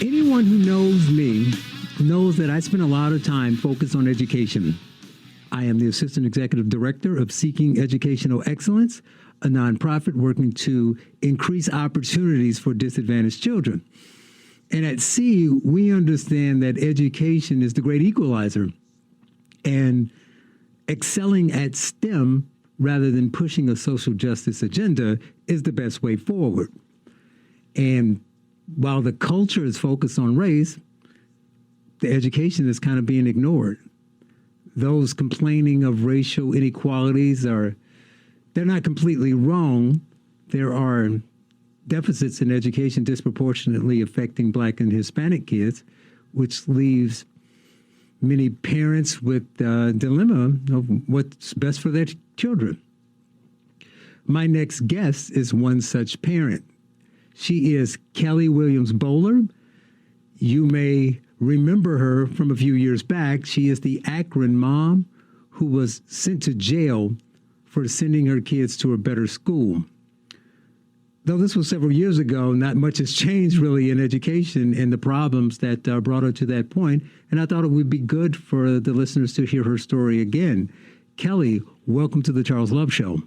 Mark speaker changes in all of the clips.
Speaker 1: Anyone who knows me knows that I spend a lot of time focused on education. I am the Assistant Executive Director of Seeking Educational Excellence, a nonprofit working to increase opportunities for disadvantaged children. And at C, we understand that education is the great equalizer. And excelling at STEM rather than pushing a social justice agenda is the best way forward. And while the culture is focused on race, the education is kind of being ignored. Those complaining of racial inequalities they're not completely wrong. There are deficits in education disproportionately affecting Black and Hispanic kids, which leaves many parents with a dilemma of what's best for their children. My next guest is one such parent. She is Kelley Williams Bolar. You may remember her from a few years back. She is the Akron mom who was sent to jail for sending her kids to a better school. Though this was several years ago, not much has changed really in education and the problems that brought her to that point. And I thought it would be good for the listeners to hear her story again. Kelley, welcome to the Charles Love Show.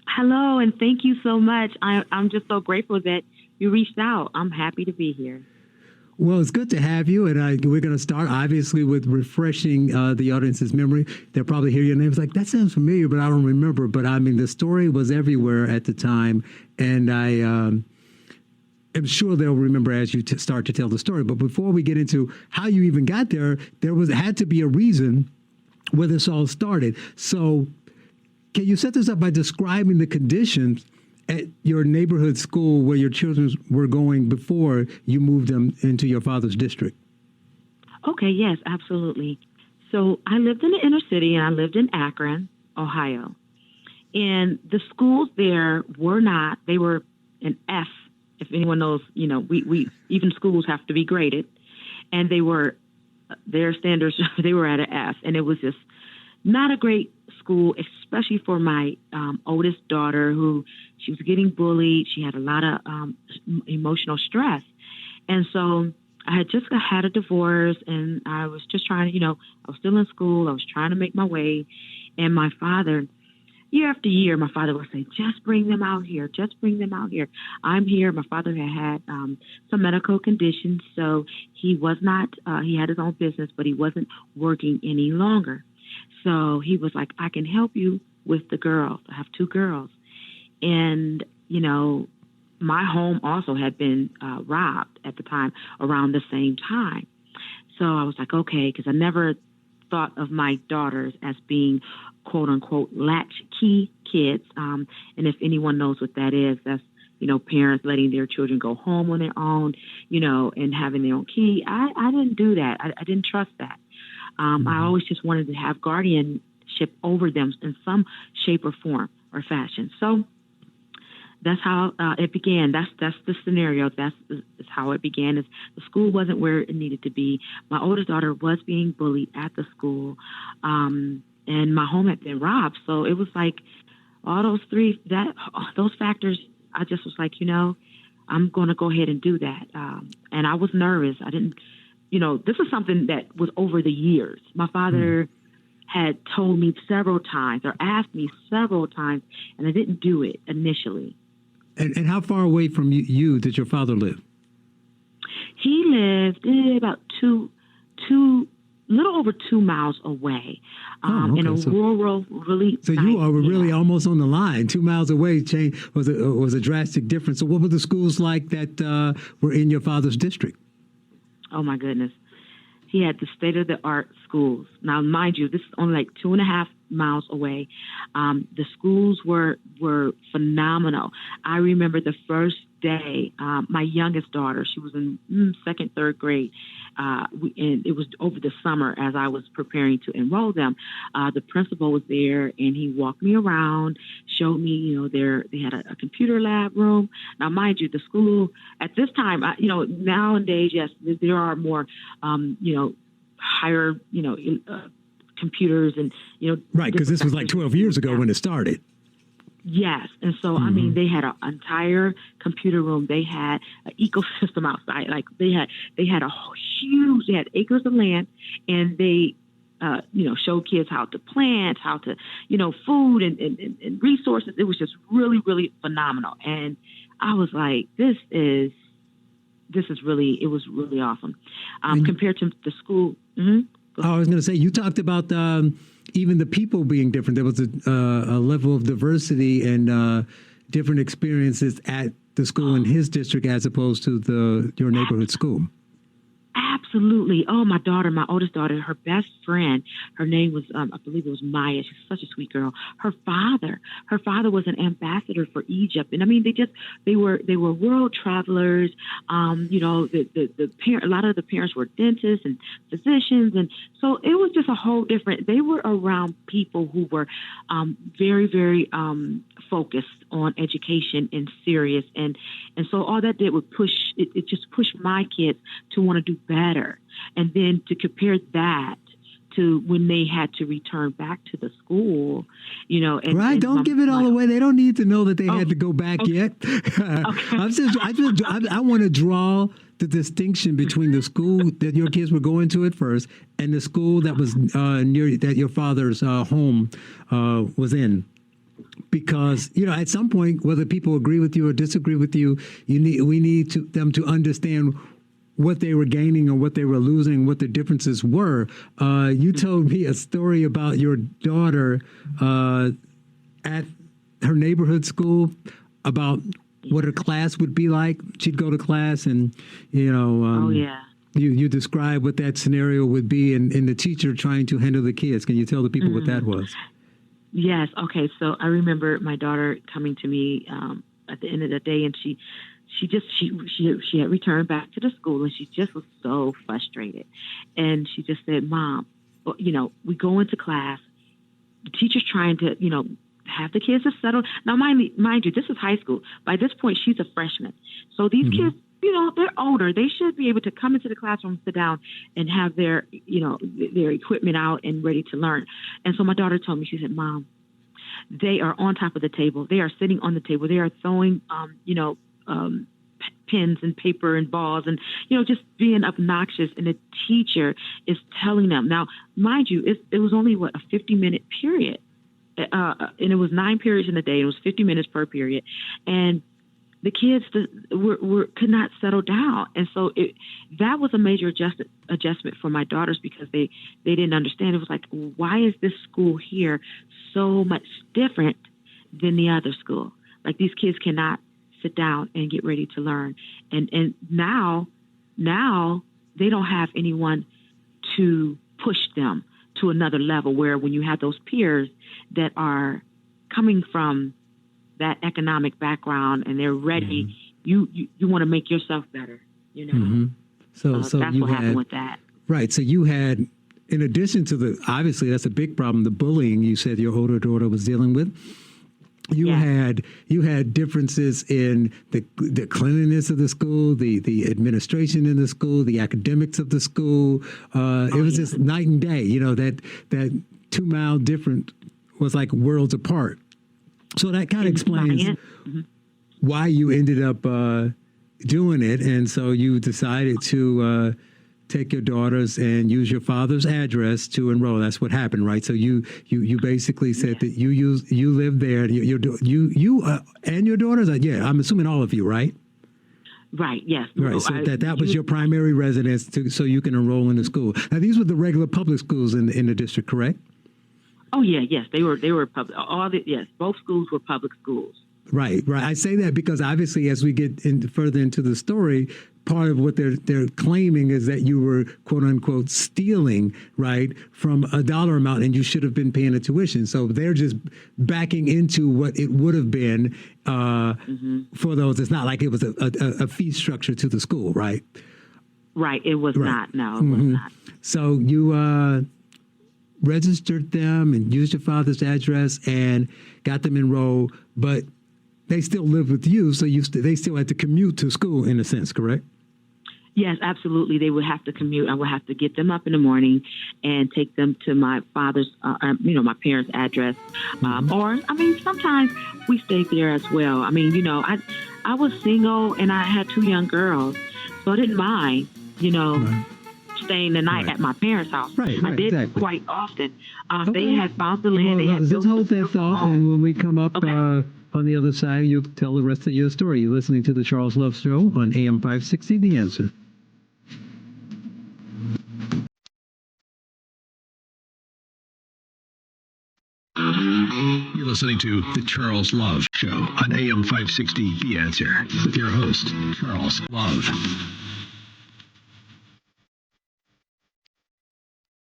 Speaker 2: Hello, and thank you so much. I'm just so grateful that you reached out. I'm happy to be here.
Speaker 1: Well, it's good to have you, and we're going to start, obviously, with refreshing the audience's memory. They'll probably hear your name. It's like, that sounds familiar, but I don't remember. But, I mean, the story was everywhere at the time, and I am sure they'll remember as you start to tell the story. But before we get into how you even got there, had to be a reason where this all started. So can you set this up by describing the conditions at your neighborhood school where your children were going before you moved them into your father's district?
Speaker 2: Okay, yes, absolutely. So I lived in the inner city, and I lived in Akron, Ohio. And the schools there they were an F. If anyone knows, we even schools have to be graded. And their standards, they were at an F. And it was just not a great school, especially for my oldest daughter, who she was getting bullied. She had a lot of emotional stress. And so I had just had a divorce, and I was just trying to, I was still in school. I was trying to make my way. And my father, year after year, my father would say, just bring them out here. Just bring them out here. I'm here. My father had some medical conditions, so he was not, he had his own business, but he wasn't working any longer. So he was like, I can help you with the girls. I have two girls. And, my home also had been robbed at the time around the same time. So I was like, okay, because I never thought of my daughters as being, quote unquote, latchkey kids. And if anyone knows what that is, that's, parents letting their children go home on their own, and having their own key. I didn't do that. I didn't trust that. I always just wanted to have guardianship over them in some shape or form or fashion. So that's how it began. That's the scenario. That's how it began. Is the school wasn't where it needed to be. My oldest daughter was being bullied at the school, and my home had been robbed. So it was like all those factors. I just was like, I'm going to go ahead and do that. And I was nervous. I didn't. This is something that was over the years. My father had told me several times or asked me several times, and I didn't do it initially.
Speaker 1: And how far away from you did your father live?
Speaker 2: He lived about little over 2 miles away, in a rural, really.
Speaker 1: So you are really almost on the line. 2 miles away was a drastic difference. So what were the schools like that were in your father's district?
Speaker 2: Oh, my goodness. He had the state-of-the-art schools. Now, mind you, this is only like 2.5 miles away. The schools were phenomenal. I remember the first day, my youngest daughter, she was in second, third grade, and it was over the summer as I was preparing to enroll them. The principal was there, and he walked me around, showed me, they had a computer lab room. Now, mind you, the school at this time, nowadays, yes, there are more, higher, computers and,
Speaker 1: Right, because this was like 12 years ago when it started.
Speaker 2: Yes. And so, I mean, they had an entire computer room. They had an ecosystem outside. Like they had a huge, they had acres of land, and they, showed kids how to plant, how to, food and resources. It was just really, really phenomenal. And I was like, it was really awesome. Compared to the school. Mm-hmm.
Speaker 1: I was going to say, you talked about even the people being different. There was a level of diversity and different experiences at the school in his district as opposed to your neighborhood school.
Speaker 2: Absolutely. Oh, my oldest daughter, her best friend, her name was, I believe it was Maya. She's such a sweet girl. Her father was an ambassador for Egypt. And I mean, they were world travelers. The parent, a lot of the parents were dentists and physicians. And so it was just a whole different, they were around people who were very, very focused on education and serious. And so all that did was it just pushed my kids to want to do better. And then to compare that to when they had to return back to the school,
Speaker 1: right. Don't give it all away. They don't need to know that they had to go back yet. I want to draw the distinction between the school that your kids were going to at first and the school that was that your father's home was in. Because, at some point, whether people agree with you or disagree with you, we need them to understand what they were gaining or what they were losing, what the differences were. You told me a story about your daughter at her neighborhood school about what her class would be like. She'd go to class and,
Speaker 2: oh, yeah.
Speaker 1: You describe what that scenario would be and the teacher trying to handle the kids. Can you tell the people what that was?
Speaker 2: Yes. Okay. So I remember my daughter coming to me at the end of the day, and she had returned back to the school, and she just was so frustrated. And she just said, "Mom, we go into class. The teacher's trying to, have the kids to settle." Now, mind you, this is high school. By this point, she's a freshman. So these kids, they're older. They should be able to come into the classroom, sit down, and have their equipment out and ready to learn. And so my daughter told me, she said, "Mom, they are on top of the table. They are sitting on the table. They are throwing, pens and paper and balls and, just being obnoxious. And the teacher is telling them." Now, mind you, it was only, a 50-minute period. And it was 9 periods in a day. It was 50 minutes per period. And the kids could not settle down. And so that was a major adjustment for my daughters, because they didn't understand. It was like, why is this school here so much different than the other school? Like, these kids cannot sit down and get ready to learn. And now they don't have anyone to push them to another level, where when you have those peers that are coming from that economic background and they're ready, you want to make yourself better, So that's what happened with that.
Speaker 1: Right. So you had, in addition to obviously that's a big problem, the bullying you said your older daughter was dealing with. You had differences in the cleanliness of the school, the administration in the school, the academics of the school. It was just night and day. That 2 mile difference was like worlds apart. So that kind of explains why you ended up doing it. And so you decided to take your daughters and use your father's address to enroll. That's what happened, right? So you basically said that you lived there. You and your daughters. I'm assuming all of you, right?
Speaker 2: Right. Yes.
Speaker 1: Right. So that was your primary residence, so you can enroll in the school. Now, these were the regular public schools in the district, correct?
Speaker 2: Oh yeah. Yes, they were public. Both schools were public schools.
Speaker 1: Right. I say that because obviously, as we get further into the story, part of what they're claiming is that you were, quote unquote, stealing, right, from a dollar amount, and you should have been paying a tuition. So they're just backing into what it would have been for those. It's not like it was a fee structure to the school, right?
Speaker 2: Right. It was not. No, it was not.
Speaker 1: So you registered them and used your father's address and got them enrolled, but they still live with you, so they still had to commute to school in a sense, correct?
Speaker 2: Yes, absolutely. They would have to commute. I would have to get them up in the morning and take them to my father's, my parents' address. Or, I mean, sometimes we stayed there as well. I mean, I was single and I had two young girls, so I didn't mind,
Speaker 1: Right.
Speaker 2: staying the night
Speaker 1: Right.
Speaker 2: at my parents' house.
Speaker 1: Right.
Speaker 2: I
Speaker 1: Right.
Speaker 2: did
Speaker 1: Exactly.
Speaker 2: quite often. They
Speaker 1: Okay.
Speaker 2: had found the land. They
Speaker 1: Well,
Speaker 2: had
Speaker 1: let's
Speaker 2: built a
Speaker 1: hold that
Speaker 2: beautiful
Speaker 1: thought,
Speaker 2: home.
Speaker 1: and when we come up
Speaker 2: Okay.
Speaker 1: on the other side, you'll tell the rest of your story. You're listening to the Charles Love Show on AM 560, The Answer.
Speaker 3: You're listening to The Charles Love Show on AM 560 The Answer with your host, Charles Love.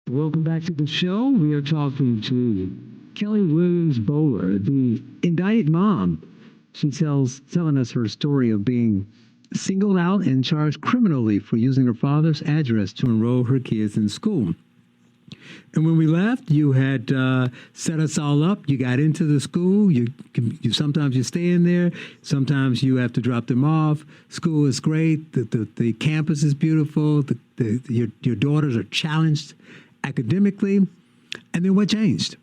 Speaker 1: Welcome back to the show. We are talking to Kelley Williams Bolar, the indicted mom. She's telling us her story of being singled out and charged criminally for using her father's address to enroll her kids in school. And when we left, you had set us all up. You got into the school. You sometimes you stay in there. Sometimes you have to drop them off. School is great. The campus is beautiful. Your daughters are challenged academically. And then what changed?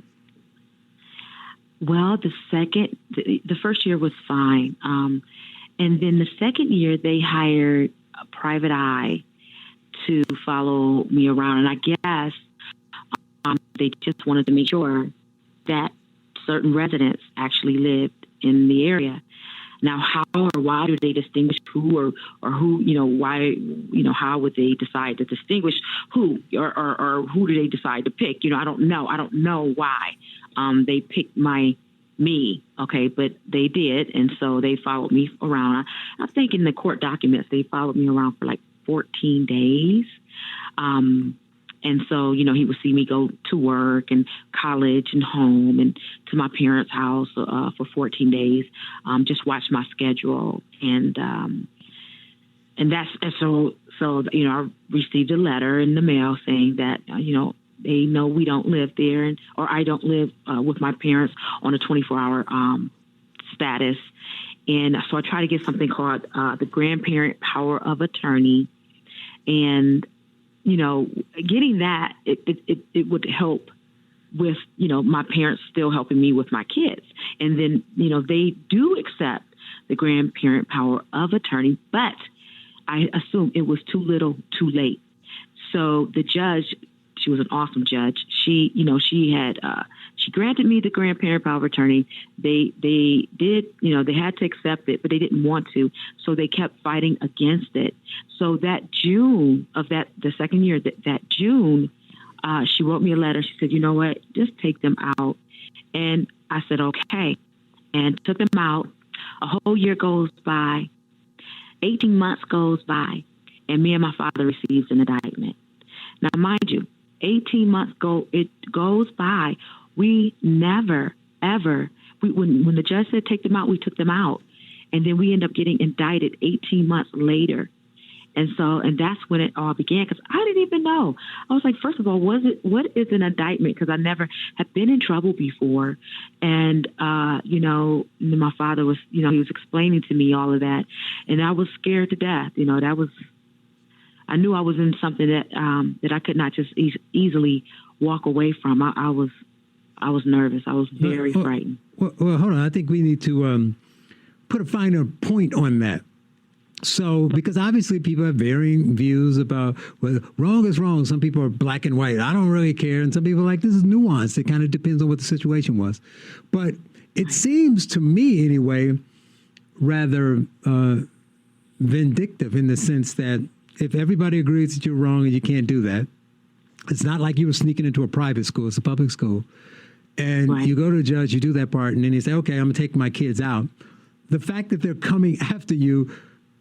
Speaker 2: Well, the first year was fine. And then the second year, they hired a private eye to follow me around. And I guess they just wanted to make sure that certain residents actually lived in the area. Now, how or why do they distinguish who or who, why, how would they decide to distinguish who or who do they decide to pick? I don't know. I don't know why they picked me. Okay, but they did. And so they followed me around. I think in the court documents, they followed me around for like 14 days. And so, he would see me go to work and college and home and to my parents' house for 14 days, just watch my schedule. And so, I received a letter in the mail saying that, they know we don't live there or I don't live with my parents on a 24-hour status. And so I try to get something called the grandparent power of attorney. And getting that, it would help with, my parents still helping me with my kids. And then, they do accept the grandparent power of attorney, but I assume it was too little, too late. So the judge, she was an awesome judge. She granted me the grandparent power of attorney. They did, they had to accept it, but they didn't want to. So they kept fighting against it. So that June of the second year, that June, she wrote me a letter. She said, you know what, just take them out. And I said, okay. And took them out. A whole year goes by. 18 months goes by. And me and my father receives an indictment. Now, mind you, 18 months goes by. We never, ever, when the judge said take them out, we took them out. And then we end up getting indicted 18 months later. And that's when it all began, because I didn't even know. I was like, first of all, what is an indictment? Because I never had been in trouble before. And, my father was, he was explaining to me all of that. And I was scared to death. I knew I was in something that I could not just easily walk away from. I was nervous. I was very frightened.
Speaker 1: Well, hold on. I think we need to put a finer point on that. So, because obviously people have varying views about whether wrong is wrong. Some people are black and white. I don't really care. And some people are like, this is nuanced. It kind of depends on what the situation was. But it seems to me, anyway, rather vindictive in the sense that if everybody agrees that you're wrong and you can't do that, it's not like you were sneaking into a private school. It's a public school. And
Speaker 2: Right.
Speaker 1: you go to a judge, you do that part, and then you say, okay, I'm going to take my kids out. The fact that they're coming after you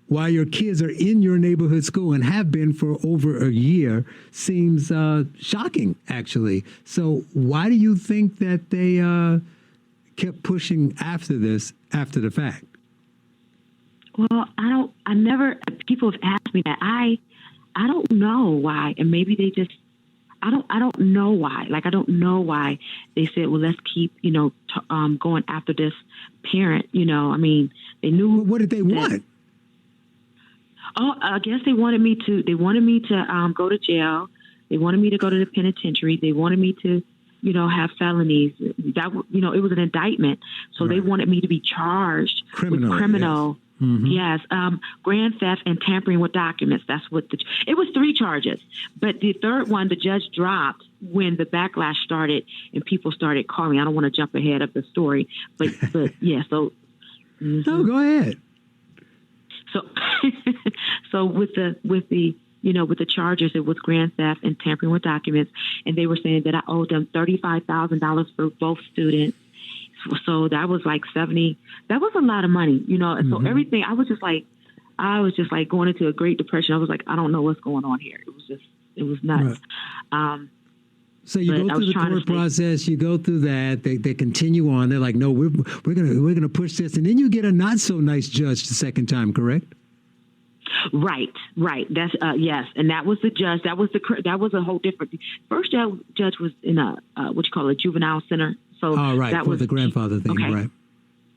Speaker 1: while your kids are in your neighborhood school and have been for over a year seems shocking, actually. So why do you think that they kept pushing after this after the fact?
Speaker 2: Well, people have asked me that. I don't know why. And maybe they just, I don't know why. Like, I don't know why they said, well, let's keep, going after this parent, I mean, they knew.
Speaker 1: What did they want?
Speaker 2: Oh, I guess they wanted me to. They wanted me to go to jail. They wanted me to go to the penitentiary. They wanted me to, have felonies. That it was an indictment, so they wanted me to be charged with criminal. Yes. Mm-hmm. Yes, grand theft and tampering with documents. That's what it was 3 charges, but the third one the judge dropped when the backlash started and people started calling. I don't want to jump ahead of the story, but yeah. So
Speaker 1: no, go ahead.
Speaker 2: So with the charges, it was grand theft and tampering with documents, and they were saying that I owed them $35,000 for both students. So that was like 70. That was a lot of money, And so everything, I was just like going into a Great Depression. I was like, I don't know what's going on here. It was nuts. Right.
Speaker 1: So you go through the court process, you go through that, they continue on. They're like, no, we're gonna push this. And then you get a not so nice judge the second time, correct? Right.
Speaker 2: That's yes. And that was the judge. That was a whole different. First judge was in a a juvenile center. So
Speaker 1: that was the grandfather thing, okay. Right.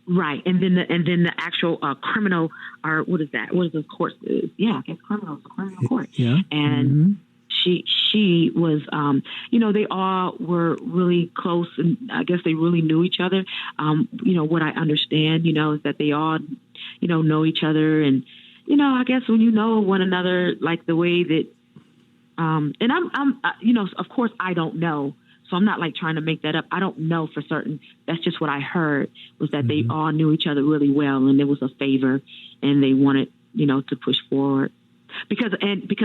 Speaker 2: Right. And then the actual criminal, or what is that? What is the court? Yeah, I guess criminal court. Yeah. And she was, they all were really close, and I guess they really knew each other. What I understand, is that they all, know each other. And, I guess when you know one another, like the way that, and I'm of course I don't know. So I'm not like trying to make that up. I don't know for certain. That's just what I heard, was that they all knew each other really well, and there was a favor, and they wanted, to push forward. Because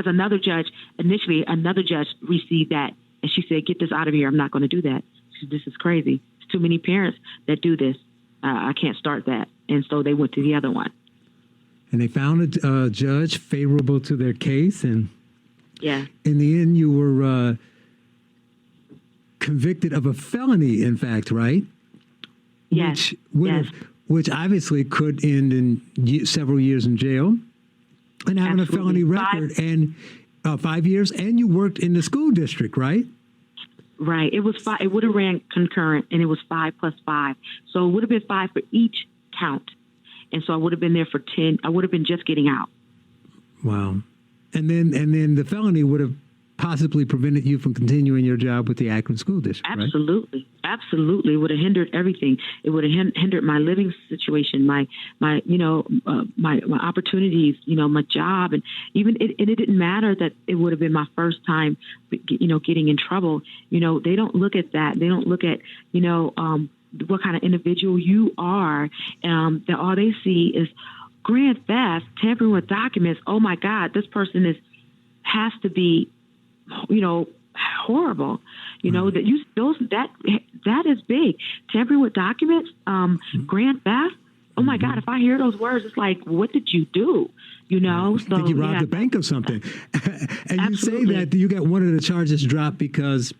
Speaker 2: another judge received that, and she said, "Get this out of here. I'm not going to do that. This is crazy. There's too many parents that do this. I can't start that." And so they went to the other one.
Speaker 1: And they found a judge favorable to their case, and
Speaker 2: yeah,
Speaker 1: in the end, you were convicted of a felony. In fact, right?
Speaker 2: Yes.
Speaker 1: Which obviously could end in several years in jail. And having
Speaker 2: Absolutely.
Speaker 1: a felony record, and 5 years, and you worked in the school district, right?
Speaker 2: Right. It was 5. It would have ran concurrent, and it was 5 plus 5. So it would have been 5 for each count. And so I would have been there for 10. I would have been just getting out.
Speaker 1: Wow. And then the felony would have possibly prevented you from continuing your job with the Akron School District,
Speaker 2: Absolutely.
Speaker 1: Right?
Speaker 2: Absolutely. It would have hindered everything. It would have hindered my living situation, my opportunities, my job. And even it didn't matter that it would have been my first time, getting in trouble. They don't look at that. They don't look at, what kind of individual you are. That all they see is grand theft, tampering with documents. Oh my God, this person has to be, horrible, that is big. Tampering with documents, grand theft. Oh my God, if I hear those words, it's like, what did you do? So,
Speaker 1: think you robbed the bank or something. And
Speaker 2: Absolutely.
Speaker 1: You say that you got one of the charges dropped because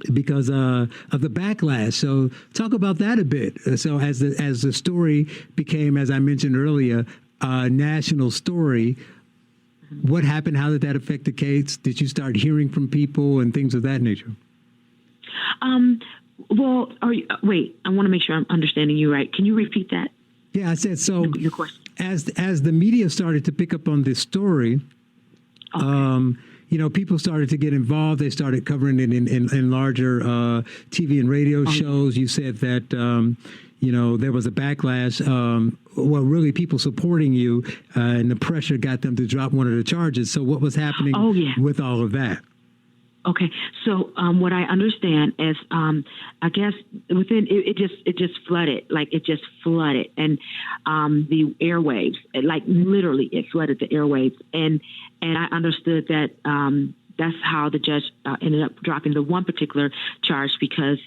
Speaker 1: of the backlash. So talk about that a bit. So as the story became, as I mentioned earlier, a national story, what happened? How did that affect the case? Did you start hearing from people and things of that nature?
Speaker 2: Well, wait, I want to make sure I'm understanding you right. Can you repeat that?
Speaker 1: Yeah, I said, so
Speaker 2: your question.
Speaker 1: As the media started to pick up on this story,
Speaker 2: okay.
Speaker 1: People started to get involved. They started covering it in larger TV and radio shows. You said that, there was a backlash. Really people supporting you, and the pressure got them to drop one of the charges. So what was happening with all of that?
Speaker 2: Okay, so what I understand is, I guess within it just flooded, and the airwaves, like literally, it flooded the airwaves, and I understood that that's how the judge ended up dropping the one particular charge, because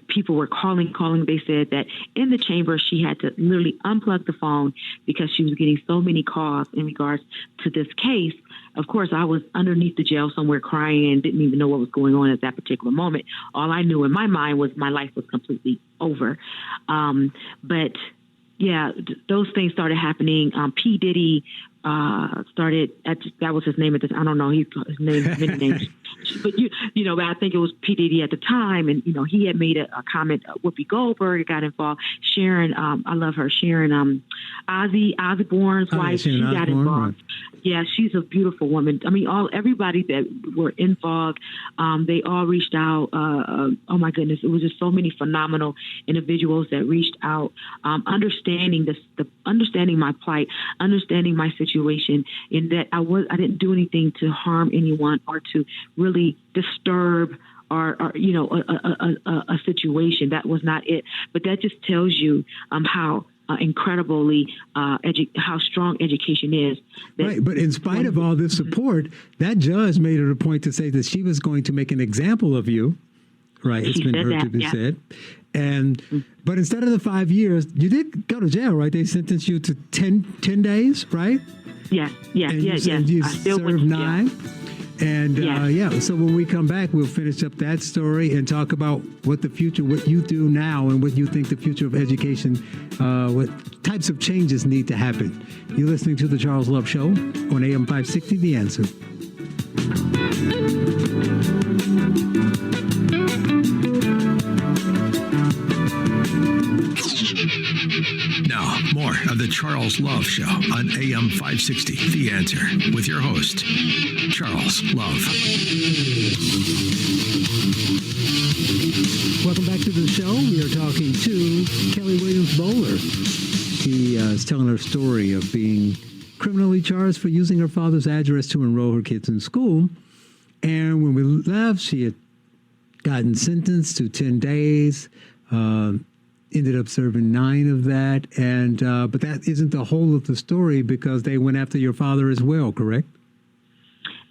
Speaker 2: people were calling. They said that in the chamber, she had to literally unplug the phone because she was getting so many calls in regards to this case. Of course, I was underneath the jail somewhere crying and didn't even know what was going on at that particular moment. All I knew in my mind was my life was completely over. But yeah, those things started happening. P. Diddy started at, that was his name at the time. I don't know his name, many names, but I think it was P. Diddy at the time, and he had made a comment. Whoopi Goldberg got involved. Sharon, I love her. Sharon, Ozzy Osbourne's wife, she got involved. Right. Yeah, she's a beautiful woman. I mean, everybody that were involved, they all reached out. Oh my goodness, it was just so many phenomenal individuals that reached out, understanding understanding my plight, understanding my situation, in that I didn't do anything to harm anyone or to really disturb or a situation. That was not it. But that just tells you how incredibly how strong education is.
Speaker 1: Right, but in spite of all this support, that judge made it a point to say that she was going to make an example of you. Right, it's been heard to be said. And but instead of the 5 years, you did go to jail, right? They sentenced you to 10 days, right?
Speaker 2: Yes.
Speaker 1: And you served 9. And so when we come back, we'll finish up that story and talk about what you do now and what you think the future of education, what types of changes need to happen. You're listening to The Charles Love Show on AM 560, The Answer.
Speaker 3: Now, more of The Charles Love Show on AM 560, The Answer, with your host, Charles Love.
Speaker 1: Welcome back to the show. We are talking to Kelley Williams Bolar. He is telling her story of being criminally charged for using her father's address to enroll her kids in school. And when we left, she had gotten sentenced to 10 days. Ended up serving 9 of that, and but that isn't the whole of the story, because they went after your father as well, correct?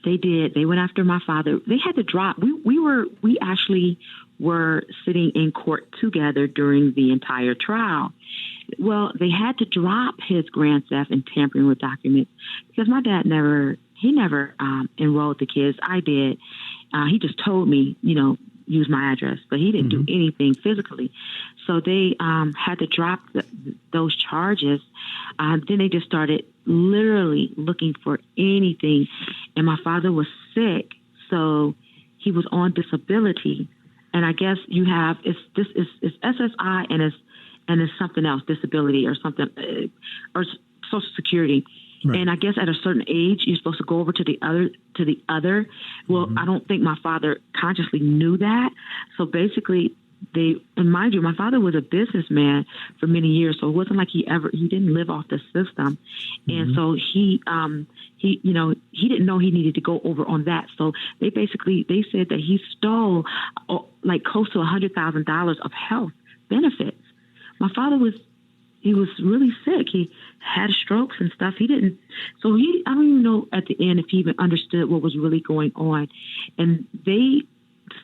Speaker 2: They did. They went after my father. They had to drop. We actually were sitting in court together during the entire trial. Well, they had to drop his grand theft and tampering with documents, because my dad never enrolled the kids. I did. He just told me, use my address, but he didn't do anything physically. So they had to drop those charges. Then they just started literally looking for anything. And my father was sick, so he was on disability. And I guess you have it's SSI and it's something else, disability or something, or Social Security. Right. And I guess at a certain age, you're supposed to go over to the other. Well, I don't think my father consciously knew that. So basically, and mind you, my father was a businessman for many years, so it wasn't like he didn't live off the system. And so he didn't know he needed to go over on that. So they said that he stole like close to $100,000 of health benefits. My father was really sick. He had strokes and stuff. I don't even know at the end if he even understood what was really going on. And they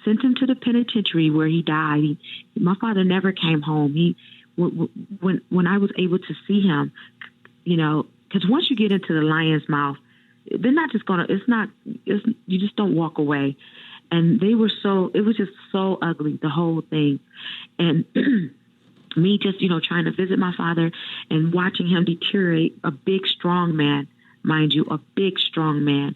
Speaker 2: sent him to the penitentiary where he died. My father never came home. When I was able to see him, because once you get into the lion's mouth, they're not just you just don't walk away. And it was just so ugly, the whole thing. And me just, trying to visit my father and watching him deteriorate, a big, strong man, mind you, a big, strong man,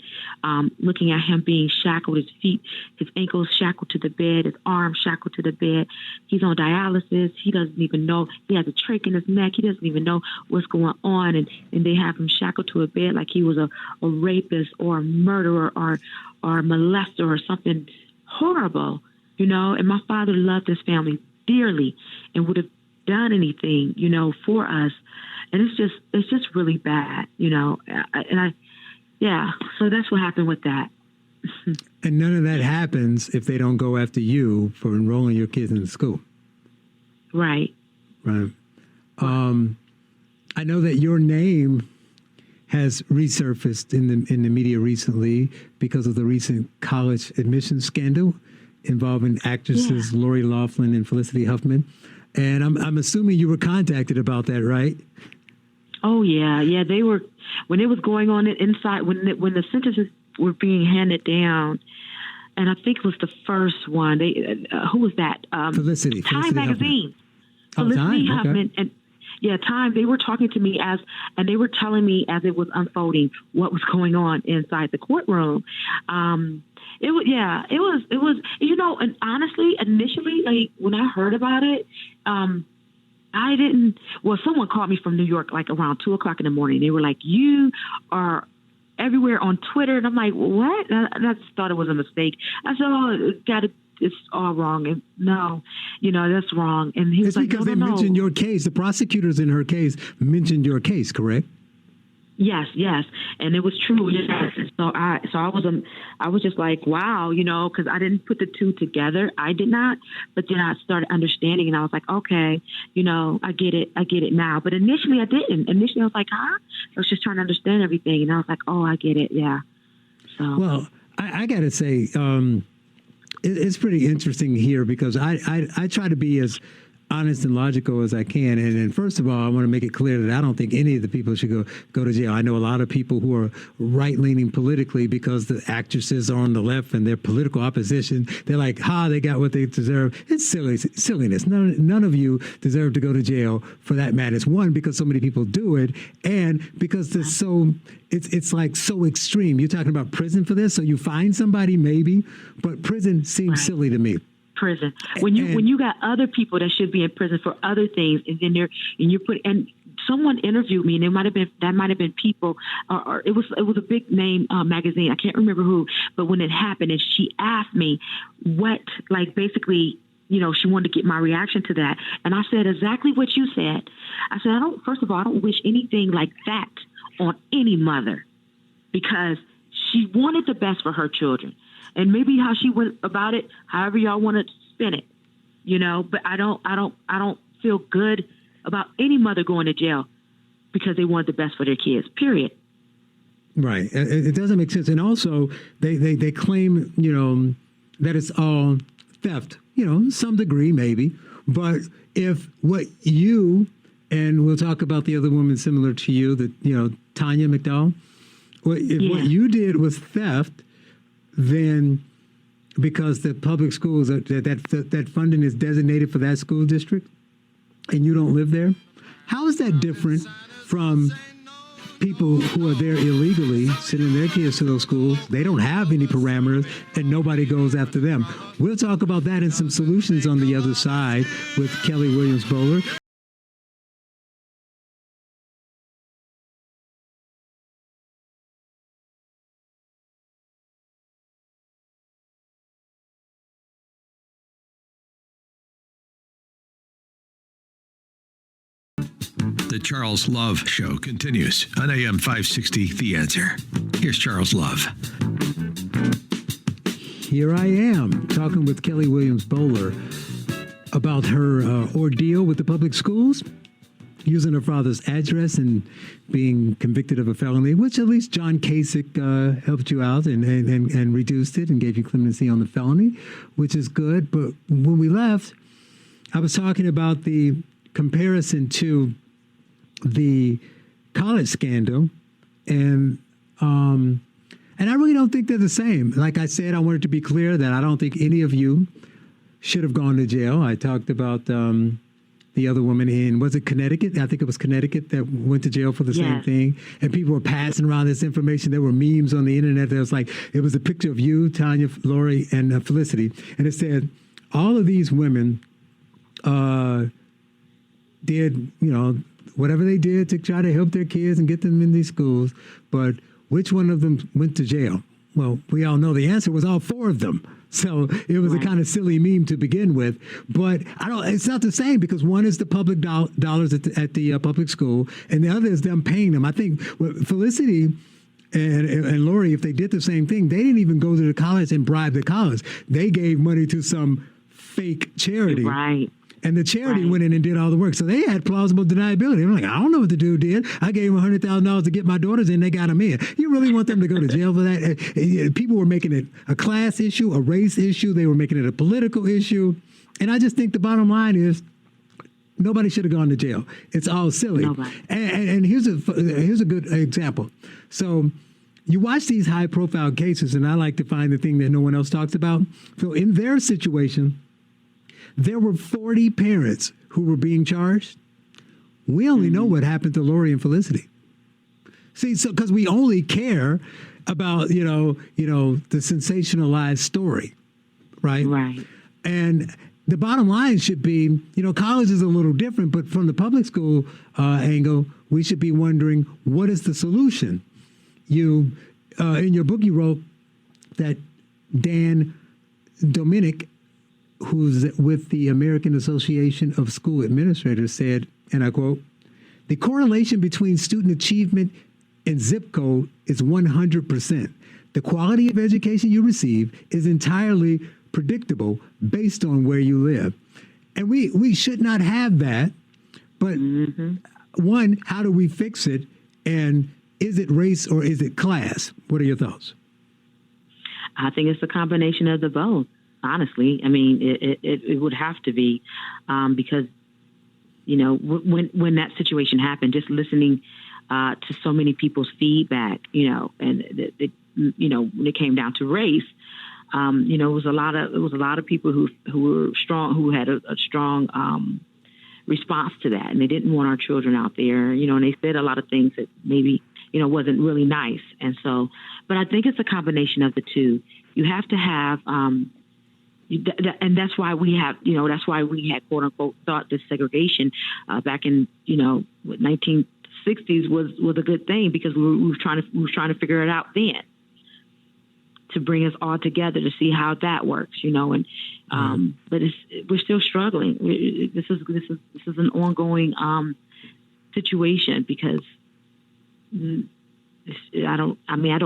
Speaker 2: looking at him being shackled, his feet, his ankles shackled to the bed, his arms shackled to the bed. He's on dialysis. He doesn't even know. He has a trach in his neck. He doesn't even know what's going on. And they have him shackled to a bed like he was a rapist or a murderer or a molester or something horrible, And my father loved his family dearly and would have done anything, for us. And it's just really bad, so that's what happened with that.
Speaker 1: And none of that happens if they don't go after you for enrolling your kids in the school.
Speaker 2: Right.
Speaker 1: Right. I know that your name has resurfaced in the media recently because of the recent college admissions scandal involving actresses Lori Loughlin and Felicity Huffman. And I'm assuming you were contacted about that, right?
Speaker 2: Oh yeah. They were, when it was going on inside, when the sentences were being handed down, and I think it was the first one. Who was that?
Speaker 1: Felicity.
Speaker 2: Time
Speaker 1: Felicity
Speaker 2: magazine.
Speaker 1: Huffman.
Speaker 2: Felicity
Speaker 1: Time?
Speaker 2: Huffman,
Speaker 1: okay.
Speaker 2: time. They were talking to me and they were telling me as it was unfolding what was going on inside the courtroom. It was, and honestly, initially, like when I heard about it, someone called me from New York, like around 2:00 in the morning. They were like, "You are everywhere on Twitter." And I'm like, "What?" And I just thought it was a mistake. I said, "Oh, it's all wrong." And no, that's wrong. And he was like,
Speaker 1: because
Speaker 2: "No,
Speaker 1: they
Speaker 2: no,
Speaker 1: mentioned
Speaker 2: no."
Speaker 1: your case. The prosecutors in her case mentioned your case, correct?
Speaker 2: Yes, and it was true. Yes. So I was just like, wow, because I didn't put the two together. I did not, but then I started understanding, and I was like, okay, I get it now. But initially, I didn't. Initially, I was like, huh? I was just trying to understand everything, and I was like, oh, I get it, yeah. So
Speaker 1: well, I got to say, it's pretty interesting here because I try to be as honest and logical as I can. And first of all, I want to make it clear that I don't think any of the people should go to jail. I know a lot of people who are right-leaning politically because the actresses are on the left and they're political opposition. They're like, they got what they deserve. It's silliness. None of you deserve to go to jail for that matter. It's one, because so many people do it, and because it's like so extreme. You're talking about prison for this, so you find somebody maybe, but prison seems silly to me.
Speaker 2: Prison when you got other people that should be in prison for other things, and then and someone interviewed me, and that might have been people, or it was a big name magazine. I can't remember who, but when it happened, and she asked me what, like, basically, she wanted to get my reaction to that, and I said exactly what you said. I said, first of all, I don't wish anything like that on any mother, because she wanted the best for her children. And maybe how she went about it, however y'all want to spin it, But I don't feel good about any mother going to jail because they want the best for their kids. Period.
Speaker 1: Right. It doesn't make sense. And also, they claim that it's all theft. Some degree maybe. But if what you, and we'll talk about the other woman similar to you, that Tanya McDowell, what you did was theft, then because the public schools that funding is designated for that school district, and you don't live there, how is that different from people who are there illegally, sending their kids to those schools? They don't have any parameters, and nobody goes after them. We'll talk about that and some solutions on the other side with Kelley Williams Bolar.
Speaker 3: The Charles Love Show continues on AM 560, The Answer. Here's Charles Love.
Speaker 1: Here I am talking with Kelley Williams Bolar about her ordeal with the public schools, using her father's address and being convicted of a felony, which at least John Kasich helped you out and reduced it and gave you clemency on the felony, which is good. But when we left, I was talking about the comparison to the college scandal, and I really don't think they're the same. Like I said, I wanted to be clear that I don't think any of you should have gone to jail. I talked about the other woman in, was it Connecticut? I think it was Connecticut that went to jail for the same thing. And people were passing around this information. There were memes on the internet that was like, it was a picture of you, Tanya, Lori, and Felicity. And it said, all of these women did, whatever they did to try to help their kids and get them in these schools, but which one of them went to jail? Well, we all know the answer was all four of them. So it was a kind of silly meme to begin with, but it's not the same, because one is the public dollars at the public school, and the other is them paying them. I think Felicity and Lori, if they did the same thing, they didn't even go to the college and bribe the college. They gave money to some fake charity.
Speaker 2: Right.
Speaker 1: And the charity went in and did all the work. So they had plausible deniability. I'm like, I don't know what the dude did. I gave him $100,000 to get my daughters in. They got him in. You really want them to go to jail for that? People were making it a class issue, a race issue. They were making it a political issue. And I just think the bottom line is nobody should have gone to jail. It's all silly. And here's a good example. So you watch these high-profile cases, and I like to find the thing that no one else talks about. So in their situation, there were 40 parents who were being charged. We only know what happened to Lori and Felicity. See, so because we only care about the sensationalized story, right?
Speaker 2: Right.
Speaker 1: And the bottom line should be, college is a little different, but from the public school angle, we should be wondering, what is the solution? You, in your book, you wrote that Dan Dominic, who's with the American Association of School Administrators, said, and I quote, "The correlation between student achievement and zip code is 100%. The quality of education you receive is entirely predictable based on where you live." And we should not have that. But one, how do we fix it? And is it race or is it class? What are your thoughts?
Speaker 2: I think it's a combination of the both. Honestly, I mean, it would have to be because, when that situation happened, just listening to so many people's feedback, and when it came down to race, it was a lot of people who were strong, who had a strong response to that, and they didn't want our children out there, and they said a lot of things that maybe wasn't really nice, and so, but I think it's a combination of the two. You have to have. And that's why we have, that's why we had, quote unquote, thought this segregation back in, 1960s was a good thing, because we were trying to figure it out then, to bring us all together to see how that works, and but we're still struggling. This is an ongoing situation, because I don't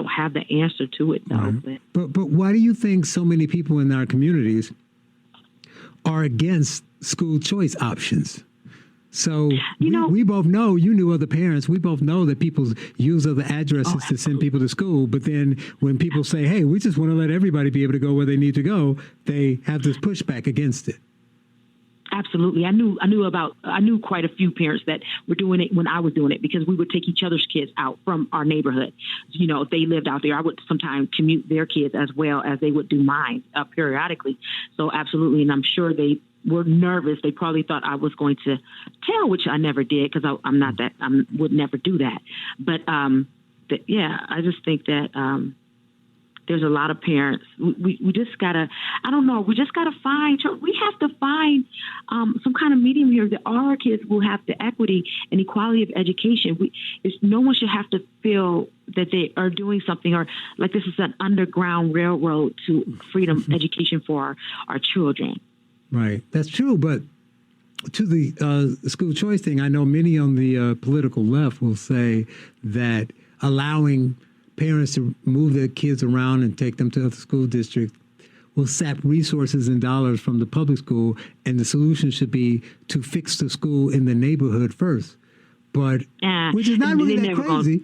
Speaker 2: have the answer to it, though.
Speaker 1: Right. But why do you think so many people in our communities are against school choice options? So we both know, you knew other parents, we both know that people use other addresses to send people to school. But then when people say, hey, we just want to let everybody be able to go where they need to go, they have this pushback against it.
Speaker 2: Absolutely. I knew quite a few parents that were doing it when I was doing it, because we would take each other's kids out from our neighborhood. If they lived out there, I would sometimes commute their kids as well as they would do mine periodically. So absolutely. And I'm sure they were nervous. They probably thought I was going to tell, which I never did, because I would never do that. But I just think that there's a lot of parents. We just gotta, we just gotta we have to find some kind of medium here that all our kids will have the equity and equality of education. No one should have to feel that they are doing something, or like this is an underground railroad to freedom education for our children. Right.
Speaker 1: That's true. But to the school choice thing, I know many on the political left will say that allowing parents to move their kids around and take them to other school districts will sap resources and dollars from the public school, and the solution should be to fix the school in the neighborhood first. But which is not really that crazy.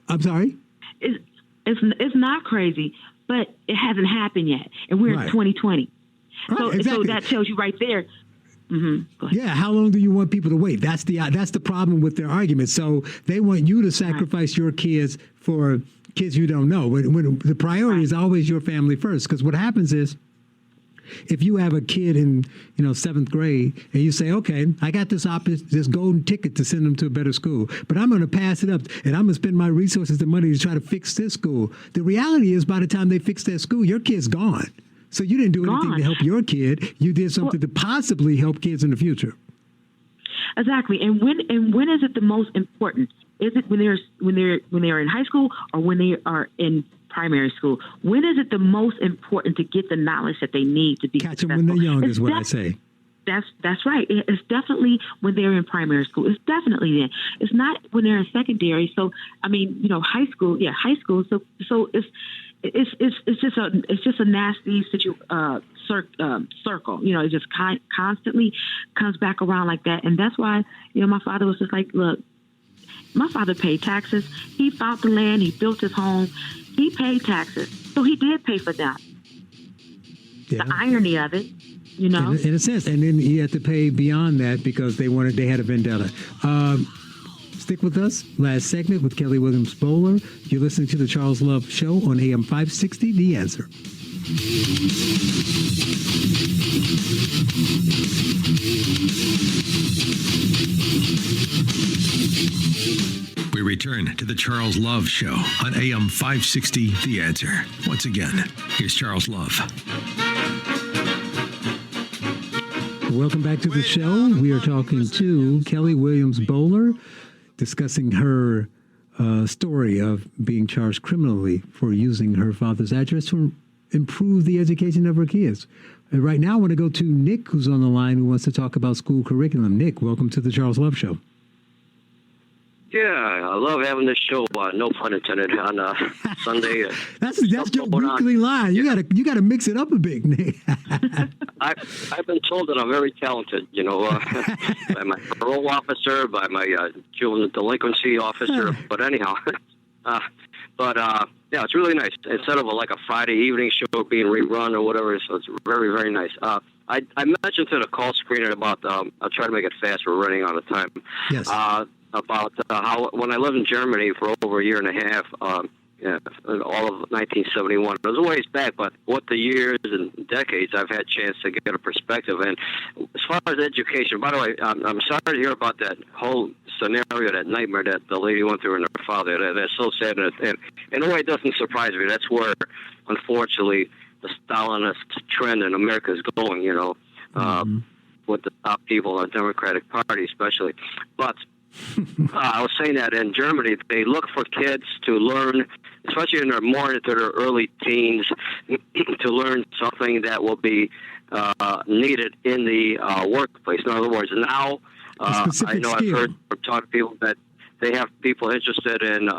Speaker 1: I'm sorry?
Speaker 2: It's not crazy, but it hasn't happened yet, and we're in 2020.
Speaker 1: Right,
Speaker 2: so
Speaker 1: exactly.
Speaker 2: So that tells you right there.
Speaker 1: Yeah, how long do you want people to wait? That's the problem with their argument. So they want you to sacrifice your kids for kids you don't know. When the priority is always your family first. Because what happens is, if you have a kid in 7th grade and you say, okay, I got this golden ticket to send them to a better school, but I'm going to pass it up and I'm going to spend my resources and money to try to fix this school. The reality is, by the time they fix that school, your kid's gone. So you didn't do anything to help your kid. You did something to possibly help kids in the future.
Speaker 2: Exactly. And when is it the most important? Is it when they're in high school, or when they are in primary school? When is it the most important to get the knowledge that they need to be
Speaker 1: catch
Speaker 2: successful?
Speaker 1: them when they're young, is what I say.
Speaker 2: That's right. It's definitely when they're in primary school. It's definitely then. It's not when they're in secondary. So I mean, high school. Yeah, high school. So it's just a nasty circle. It just constantly comes back around like that. And that's why my father was just like, look, my father paid taxes. He bought the land. He built his home. He paid taxes, so he did pay for that. Yeah. The irony of it. In
Speaker 1: a sense, and then he had to pay beyond that because they had a vendetta. Stick with us. Last segment with Kelley Williams Bolar. You're listening to the Charles Love Show on AM 560, The Answer.
Speaker 3: We return to the Charles Love Show on AM 560, The Answer. Once again, here's Charles Love.
Speaker 1: Welcome back to the show. We are talking to Kelley Williams Bolar, discussing her story of being charged criminally for using her father's address to improve the education of her kids. And right now, I want to go to Nick, who's on the line, who wants to talk about school curriculum. Nick, welcome to the Charles Love Show.
Speaker 4: Yeah, I love having this show. No pun intended on Sunday.
Speaker 1: That's your weekly line. You gotta mix it up a bit, Nick.
Speaker 4: I've been told that I'm very talented. By my parole officer, by my juvenile delinquency officer. But anyhow, yeah, it's really nice. Instead of a Friday evening show being rerun or whatever, so it's very, very nice. I mentioned to the call screener about. I'll try to make it fast. We're running out of time.
Speaker 1: Yes.
Speaker 4: About how when I lived in Germany for over a year and a half, all of 1971. It was a ways back, but what the years and decades I've had a chance to get a perspective. And as far as education, by the way, I'm sorry to hear about that whole scenario, that nightmare that the lady went through and her father. That's so sad. And in a way, it doesn't surprise me. That's where, unfortunately, the Stalinist trend in America is going, with the top people in the Democratic Party especially. But I was saying that in Germany, they look for kids to learn, especially more into their early teens, to learn something that will be needed in the workplace. In other words, now I know I've heard or talked to people that they have people interested in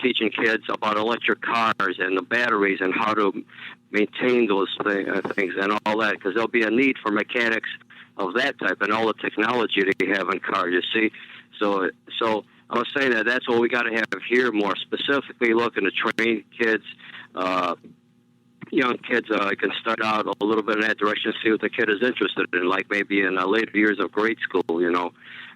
Speaker 4: teaching kids about electric cars and the batteries and how to maintain those things and all that, because there'll be a need for mechanics of that type and all the technology they have in cars, you see. So I was saying that's what we got to have here, more specifically looking to train kids, young kids. Can start out a little bit in that direction, see what the kid is interested in, like maybe in later years of grade school,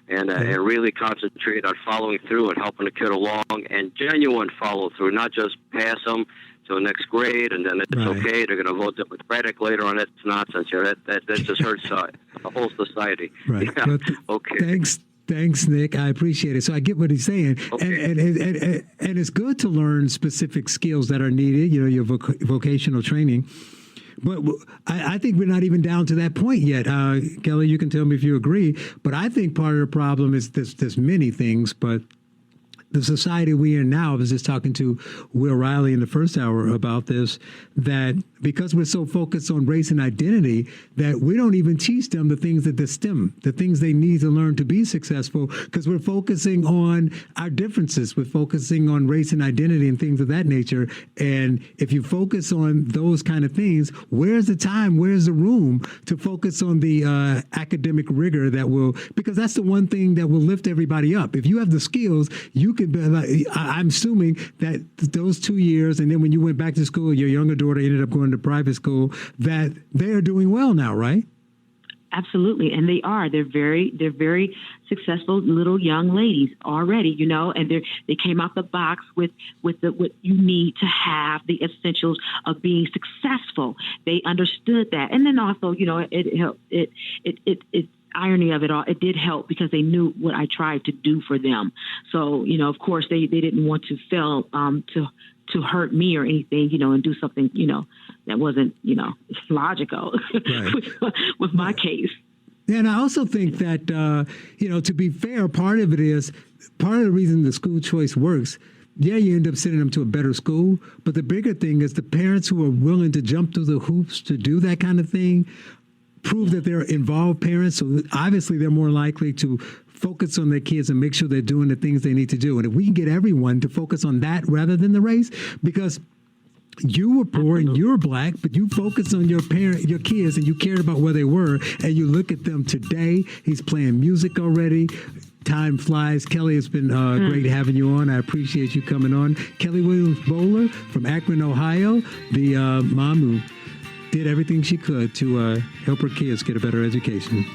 Speaker 4: and really concentrate on following through and helping the kid along, and genuine follow through, not just pass them to the next grade and then it's okay. They're going to vote Democratic later on. That's nonsense. That just hurts the whole society.
Speaker 1: Right.
Speaker 4: Yeah. Okay.
Speaker 1: Thanks, Nick. I appreciate it. So I get what he's saying, and it's good to learn specific skills that are needed. Your vocational training. But I think we're not even down to that point yet. Kelley, you can tell me if you agree. But I think part of the problem is there's many things, but the society we are in now, I was just talking to Will Riley in the first hour about this, that because we're so focused on race and identity, that we don't even teach them the things that the things they need to learn to be successful, because we're focusing on our differences. We're focusing on race and identity and things of that nature. And if you focus on those kind of things, where's the time, where's the room to focus on the academic rigor that will, because that's the one thing that will lift everybody up. If you have the skills, you can be, I'm assuming that those 2 years, and then when you went back to school, your younger daughter ended up going to private school, that they are doing well now, right?
Speaker 2: Absolutely, and they are. They're very successful little young ladies already, and they came out the box with what you need to have the essentials of being successful. They understood that, and then also, it helped. It irony of it all, it did help because they knew what I tried to do for them. So, of course, they didn't want to fail to hurt me or anything, and do something, that wasn't, logical with my case.
Speaker 1: And I also think that, to be fair, part of the reason the school choice works, you end up sending them to a better school. But the bigger thing is the parents who are willing to jump through the hoops to do that kind of thing prove that they're involved parents. So obviously they're more likely to focus on their kids and make sure they're doing the things they need to do. And if we can get everyone to focus on that rather than the race, because you were poor and you're black, but you focused on your kids, and you cared about where they were, and you look at them today. He's playing music already. Time flies. Kelley, it's been great having you on. I appreciate you coming on. Kelley Williams Bolar from Akron, Ohio, the mom who did everything she could to help her kids get a better education.